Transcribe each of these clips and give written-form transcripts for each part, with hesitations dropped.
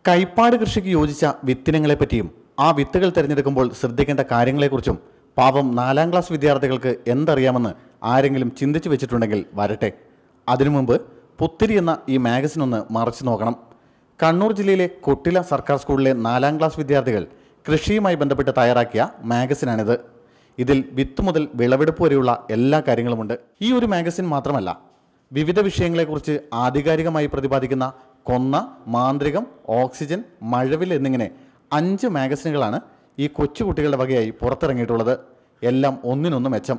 കൈപ്പാട് കൃഷിക്ക് യോജിച്ച വിത്തിനങ്ങളെപ്പറ്റിയും ആ വിത്തുകൾ തിരഞ്ഞെടുക്കുമ്പോൾ ശ്രദ്ധിക്കേണ്ട കാര്യങ്ങളെക്കുറിച്ചും പാവം 4ാം ക്ലാസ് വിദ്യാർത്ഥികൾക്ക് എന്തറിയാമെന്ന് ആരെങ്കിലും ചിന്തിച്ചു വെച്ചിട്ടുണ്ടെങ്കിൽ വരട്ടെ. അതിനു മുമ്പ് പുത്തിരി എന്ന ഈ മാഗസിൻ ഒന്ന് മറച്ചു നോക്കണം. കണ്ണൂർ ജില്ലയിലെ കൊട്ടില സർക്കാർ സ്കൂളിലെ 4ാം ക്ലാസ് വിദ്യാർത്ഥികൾ കൃഷിയുമായി ബന്ധപ്പെട്ട് തയ്യാറാക്കിയ മാഗസിനാണിത്. ഇതിൽ വിത്ത് മുതൽ വിളവെടുപ്പ് വരെയുള്ള എല്ലാ കാര്യങ്ങളുമുണ്ട്. ഈ ഒരു മാഗസിൻ മാത്രമല്ല, വിവിധ വിഷയങ്ങളെക്കുറിച്ച് ആധികാരികമായി പ്രതിപാദിക്കുന്ന കൊന്ന, മാന്ത്രികം, ഓക്സിജൻ, മഴവിൽ എന്നിങ്ങനെ 5 മാഗസിനുകളാണ് ഈ കൊച്ചുകുട്ടികളുടെ വകയായി പുറത്തിറങ്ങിയിട്ടുള്ളത്. എല്ലാം ഒന്നിനൊന്ന് മെച്ചം.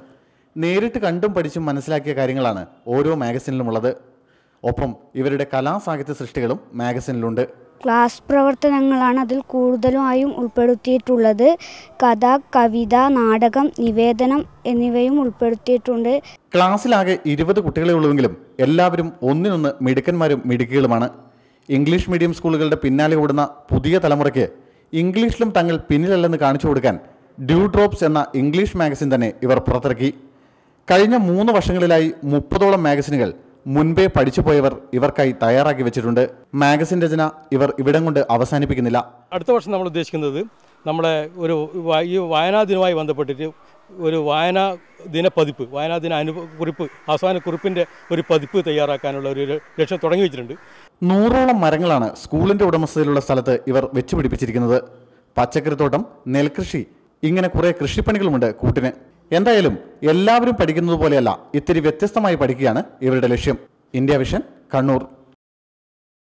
നേരിട്ട് കണ്ടും പഠിച്ചും മനസ്സിലാക്കിയ കാര്യങ്ങളാണ് ഓരോ മാഗസിനിലുമുള്ളത്. ഒപ്പം ഇവരുടെ കലാസാഹിത്യ സൃഷ്ടികളും മാഗസിനിലുണ്ട്. ക്ലാസ് പ്രവർത്തനങ്ങളാണ് അതിൽ കൂടുതലായും ഉൾപ്പെടുത്തിയിട്ടുള്ളത്. കഥ, കവിത, നാടകം, നിവേദനം എന്നിവയും ഉൾപ്പെടുത്തിയിട്ടുണ്ട്. ക്ലാസ്സിലാകെ 20 കുട്ടികളെ ഉള്ളുവെങ്കിലും എല്ലാവരും ഒന്നിനൊന്ന് മിടുക്കന്മാരും മിടുക്കികളുമാണ്. ഇംഗ്ലീഷ് മീഡിയം സ്കൂളുകളുടെ പിന്നാലെ ഓടുന്ന പുതിയ തലമുറയ്ക്ക് ഇംഗ്ലീഷിലും തങ്ങൾ പിന്നിലല്ലെന്ന് കാണിച്ചു കൊടുക്കാൻ ഡ്യൂ ഡ്രോപ്സ് എന്ന ഇംഗ്ലീഷ് മാഗസിൻ തന്നെ ഇവർ പുറത്തിറക്കി. കഴിഞ്ഞ 3 വർഷങ്ങളിലായി 30ഓളം മാഗസിനുകൾ മുൻപേ പഠിച്ചു പോയവർ ഇവർക്കായി തയ്യാറാക്കി വെച്ചിട്ടുണ്ട്. മാഗസിൻ രചന ഇവർ ഇവിടം കൊണ്ട് അവസാനിപ്പിക്കുന്നില്ല. അടുത്ത വർഷം നമ്മൾ ഉദ്ദേശിക്കുന്നത് നമ്മുടെ ഈ വായനാ ദിനവുമായി ബന്ധപ്പെട്ടിട്ട് ഒരു വായനാ ദിന പതിപ്പ്, വായനാ ദിന കുറിപ്പ്, അവസാന കുറിപ്പിൻ്റെ ഒരു പതിപ്പ് തയ്യാറാക്കാനുള്ള ഒരു ലക്ഷ്യം തുടങ്ങി വെച്ചിട്ടുണ്ട്. 100ഓളം മരങ്ങളാണ് സ്കൂളിൻ്റെ ഉടമസ്ഥതയിലുള്ള സ്ഥലത്ത് ഇവർ വെച്ചുപിടിപ്പിച്ചിരിക്കുന്നത്. പച്ചക്കറിത്തോട്ടം, നെൽകൃഷി, ഇങ്ങനെ കുറേ കൃഷിപ്പണികളുമുണ്ട് കൂട്ടിന്. എന്തായാലും എല്ലാവരും പഠിക്കുന്നത് പോലെയല്ല, ഇത്തിരി വ്യത്യസ്തമായി പഠിക്കുകയാണ് ഇവരുടെ ലക്ഷ്യം. India vision, Kannur.